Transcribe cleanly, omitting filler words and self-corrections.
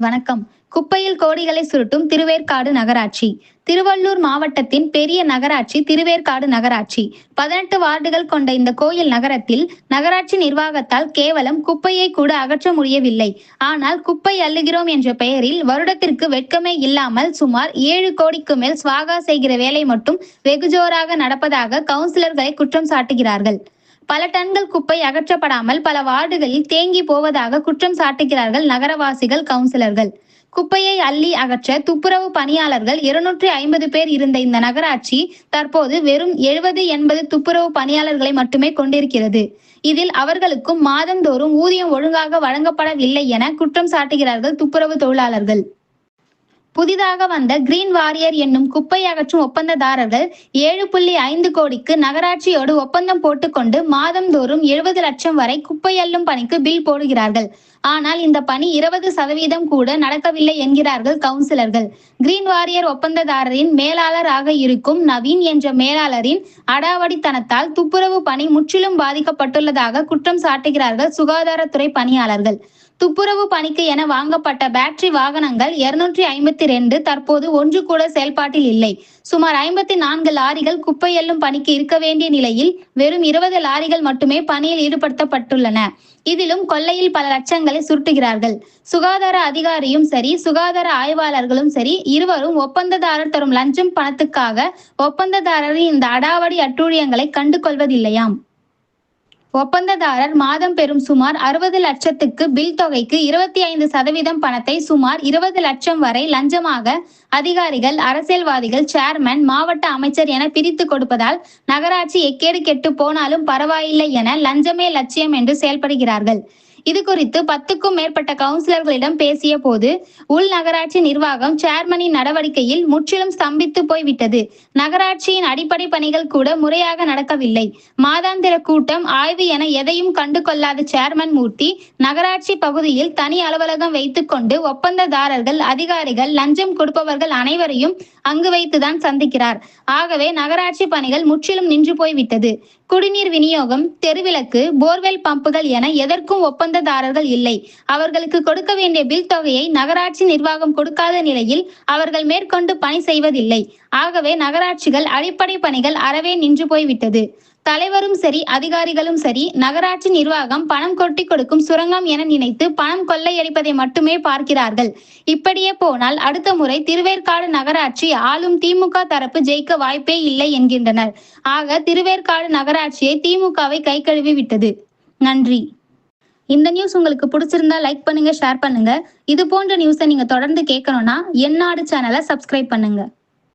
வணக்கம். குப்பையில் கோடிகளை சுருட்டும் திருவேற்காடு நகராட்சி. திருவள்ளூர் மாவட்டத்தின் பெரிய நகராட்சி திருவேற்காடு நகராட்சி. 18 வார்டுகள் கொண்ட இந்த கோயில் நகரத்தில் நகராட்சி நிர்வாகத்தால் கேவலம் குப்பையை கூட அகற்ற முடியவில்லை. ஆனால் குப்பை அள்ளுகிறோம் என்ற பெயரில் வருடத்திற்கு வெட்கமே இல்லாமல் சுமார் 7 கோடிக்கு மேல் ஸ்வாகா செய்கிற வேலை மட்டும் வெகுஜோராக நடப்பதாக கவுன்சிலர்களை குற்றம் சாட்டுகிறார்கள். பல டன்கள் குப்பை அகற்றப்படாமல் பல வார்டுகளில் தேங்கி போவதாக குற்றம் சாட்டுகிறார்கள் நகரவாசிகள், கவுன்சிலர்கள். குப்பையை அள்ளி அகற்ற துப்புரவு பணியாளர்கள் 250 பேர் இருந்த இந்த நகராட்சி தற்போது வெறும் 70-80 துப்புரவு பணியாளர்களை மட்டுமே கொண்டிருக்கிறது. இதில் அவர்களுக்கும் மாதந்தோறும் ஊதியம் ஒழுங்காக வழங்கப்படவில்லை என குற்றம் சாட்டுகிறார்கள் துப்புரவு தொழிலாளர்கள். புதிதாக வந்த கிரீன் வாரியர் என்னும் குப்பை அகற்றும் ஒப்பந்ததாரர்கள் 7.5 கோடிக்கு நகராட்சியோடு ஒப்பந்தம் போட்டுக்கொண்டு மாதந்தோறும் 70 லட்சம் வரை குப்பை அள்ளும் பணிக்கு பில் போடுகிறார்கள். ஆனால் இந்த பணி 20% கூட நடக்கவில்லை என்கிறார்கள் கவுன்சிலர்கள். கிரீன் வாரியர் ஒப்பந்ததாரரின் மேலாளராக இருக்கும் நவீன் என்ற மேலாளரின் அடாவடித்தனத்தால் துப்புரவு பணி முற்றிலும் பாதிக்கப்பட்டுள்ளதாக குற்றம் சாட்டுகிறார்கள் சுகாதாரத்துறை பணியாளர்கள். துப்புரவு பணிக்கு என வாங்கப்பட்ட பேட்டரி வாகனங்கள் 252 தற்போது ஒன்று கூட செயல்பாட்டில் இல்லை. சுமார் 54 லாரிகள் குப்பை அள்ளும் பணிக்கு இருக்க வேண்டிய நிலையில் வெறும் 20 லாரிகள் மட்டுமே பணியில் ஈடுபடுத்தப்பட்டுள்ளன. இதிலும் கொள்ளையில் பல லட்சங்களை சுருட்டுகிறார்கள். சுகாதார அதிகாரியும் சரி, சுகாதார ஆய்வாளர்களும் சரி, இருவரும் ஒப்பந்ததாரர் தரும் லஞ்சம் பணத்துக்காக ஒப்பந்ததாரரின் இந்த அடாவடி அட்டூழியங்களை கண்டு கொள்வதில்லையாம். ஒப்பந்ததாரர் மாதம் பெறும் சுமார் 60 லட்சத்துக்கு பில் தொகைக்கு 25% பணத்தை சுமார் 20 லட்சம் வரை லஞ்சமாக அதிகாரிகள், அரசியல்வாதிகள், சேர்மன், மாவட்ட அமைச்சர் என பிரித்து கொடுப்பதால் நகராட்சி எக்கேடு கெட்டு போனாலும் பரவாயில்லை என லஞ்சமே லட்சியம் என்று செயல்படுகிறார்கள். இது குறித்து 10க்கும் மேற்பட்ட கவுன்சிலர்களிடம் பேசிய போது உள் நகராட்சி நிர்வாகம் சேர்மனின் நடவடிக்கையில் முற்றிலும் ஸ்தம்பித்து போய்விட்டது. நகராட்சியின் அடிப்படை பணிகள் கூட முறையாக நடக்கவில்லை. மாதாந்திர கூட்டம், ஆய்வு என எதையும் கண்டு கொள்ளாத சேர்மன் மூர்த்தி நகராட்சி பகுதியில் தனி அலுவலகம் வைத்துக் கொண்டு ஒப்பந்ததாரர்கள், அதிகாரிகள், லஞ்சம் கொடுப்பவர்கள் அனைவரையும் அங்கு வைத்துதான் சந்திக்கிறார். ஆகவே நகராட்சி பணிகள் முற்றிலும் நின்று போய்விட்டது. குடிநீர் விநியோகம், தெருவிளக்கு, போர்வெல் பம்புகள் என எதற்கும் ஒப்பந்ததாரர்கள் இல்லை. அவர்களுக்கு கொடுக்க வேண்டிய பில் தொகையை நகராட்சி நிர்வாகம் கொடுக்காத நிலையில் அவர்கள் மேற்கொண்டு பணி செய்வதில்லை. ஆகவே நகராட்சிகள் அடிப்படை பணிகள் அறவே நின்று போய்விட்டது. தலைவரும் சரி, அதிகாரிகளும் சரி, நகராட்சி நிர்வாகம் பணம் கொட்டி கொடுக்கும் சுரங்கம் என நினைத்து பணம் கொள்ளையடிப்பதை மட்டுமே பார்க்கிறார்கள். இப்படியே போனால் அடுத்த முறை திருவேற்காடு நகராட்சி ஆளும் திமுக தரப்பு ஜெயிக்க வாய்ப்பே இல்லை என்கின்றனர். ஆக திருவேற்காடு நகராட்சியை திமுகவை கை கழுவி விட்டது. நன்றி. இந்த நியூஸ் உங்களுக்கு பிடிச்சிருந்தா லைக் பண்ணுங்க, ஷேர் பண்ணுங்க. இது போன்ற நியூஸை நீங்க தொடர்ந்து கேட்கணும்னா என் நாடு சேனலை சப்ஸ்கிரைப் பண்ணுங்க.